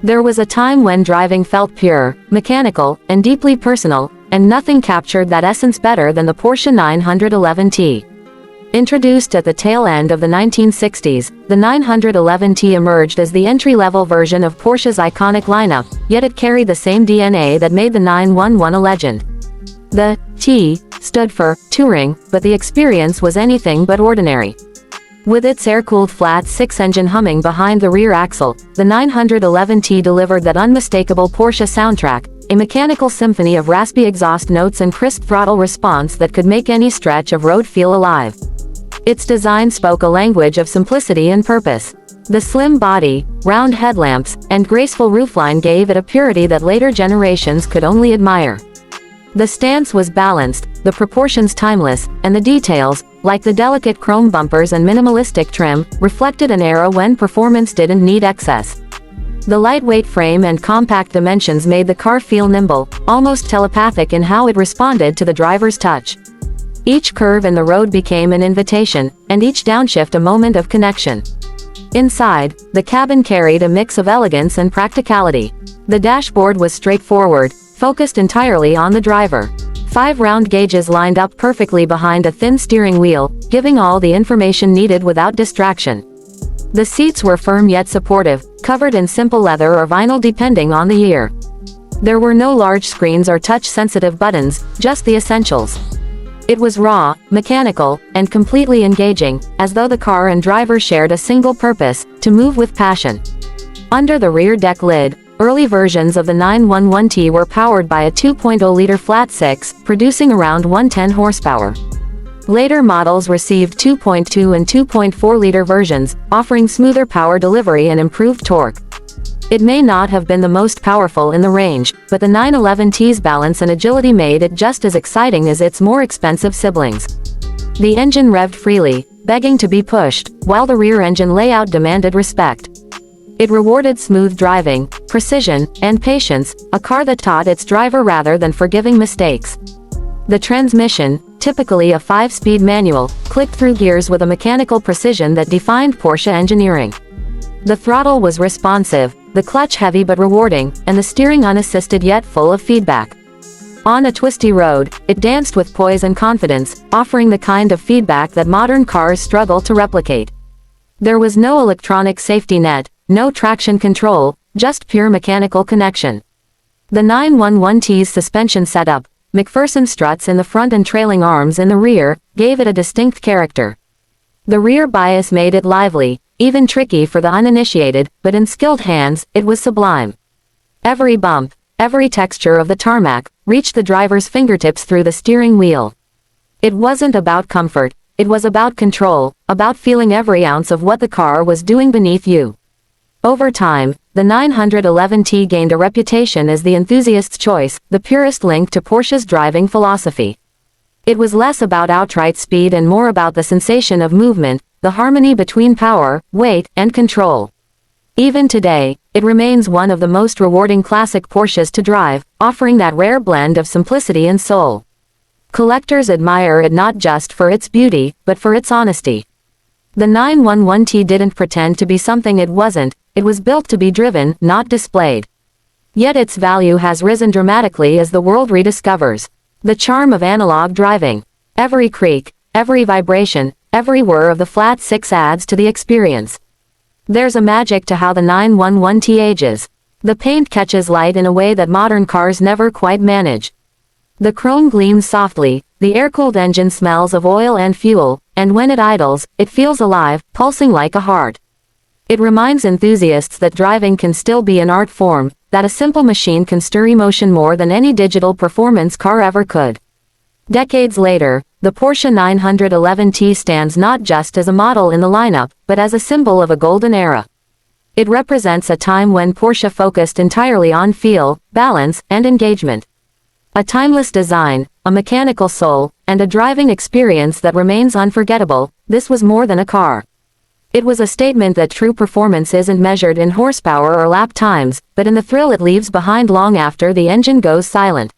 There was a time when driving felt pure, mechanical, and deeply personal, and nothing captured that essence better than the Porsche 911T. Introduced at the tail end of the 1960s, the 911T emerged as the entry-level version of Porsche's iconic lineup, yet it carried the same DNA that made the 911 a legend. The T stood for touring, but the experience was anything but ordinary. With its air-cooled flat-six engine humming behind the rear axle, the 911T delivered that unmistakable Porsche soundtrack, a mechanical symphony of raspy exhaust notes and crisp throttle response that could make any stretch of road feel alive. Its design spoke a language of simplicity and purpose. The slim body, round headlamps, and graceful roofline gave it a purity that later generations could only admire. The stance was balanced, the proportions timeless, and the details, like the delicate chrome bumpers and minimalistic trim, reflected an era when performance didn't need excess. The lightweight frame and compact dimensions made the car feel nimble, almost telepathic in how it responded to the driver's touch. Each curve in the road became an invitation, and each downshift a moment of connection. Inside, the cabin carried a mix of elegance and practicality. The dashboard was straightforward, focused entirely on the driver. 5 round gauges lined up perfectly behind a thin steering wheel, giving all the information needed without distraction. The seats were firm yet supportive, covered in simple leather or vinyl depending on the year. There were no large screens or touch-sensitive buttons, just the essentials. It was raw, mechanical, and completely engaging, as though the car and driver shared a single purpose: to move with passion. Under the rear deck lid, early versions of the 911T were powered by a 2.0-liter flat-six, producing around 110 horsepower. Later models received 2.2 and 2.4-liter versions, offering smoother power delivery and improved torque. It may not have been the most powerful in the range, but the 911T's balance and agility made it just as exciting as its more expensive siblings. The engine revved freely, begging to be pushed, while the rear engine layout demanded respect. It rewarded smooth driving, precision, and patience, a car that taught its driver rather than forgiving mistakes. The transmission, typically a 5-speed manual, clicked through gears with a mechanical precision that defined Porsche engineering. The throttle was responsive, the clutch heavy but rewarding, and the steering unassisted yet full of feedback. On a twisty road, it danced with poise and confidence, offering the kind of feedback that modern cars struggle to replicate. There was no electronic safety net, no traction control, just pure mechanical connection. The 911T's suspension setup, McPherson struts in the front and trailing arms in the rear, gave it a distinct character. The rear bias made it lively, even tricky for the uninitiated, but in skilled hands, it was sublime. Every bump, every texture of the tarmac, reached the driver's fingertips through the steering wheel. It wasn't about comfort, it was about control, about feeling every ounce of what the car was doing beneath you. Over time, the 911T gained a reputation as the enthusiast's choice, the purest link to Porsche's driving philosophy. It was less about outright speed and more about the sensation of movement, the harmony between power, weight, and control. Even today, it remains one of the most rewarding classic Porsches to drive, offering that rare blend of simplicity and soul. Collectors admire it not just for its beauty, but for its honesty. The 911T didn't pretend to be something it wasn't, it was built to be driven, not displayed. Yet its value has risen dramatically as the world rediscovers the charm of analog driving. Every creak, every vibration, every whir of the flat-six adds to the experience. There's a magic to how the 911T ages. The paint catches light in a way that modern cars never quite manage. The chrome gleams softly, the air-cooled engine smells of oil and fuel, and when it idles, it feels alive, pulsing like a heart. It reminds enthusiasts that driving can still be an art form, that a simple machine can stir emotion more than any digital performance car ever could. Decades later, the Porsche 911T stands not just as a model in the lineup, but as a symbol of a golden era. It represents a time when Porsche focused entirely on feel, balance, and engagement. A timeless design, a mechanical soul, and a driving experience that remains unforgettable. This was more than a car. It was a statement that true performance isn't measured in horsepower or lap times, but in the thrill it leaves behind long after the engine goes silent.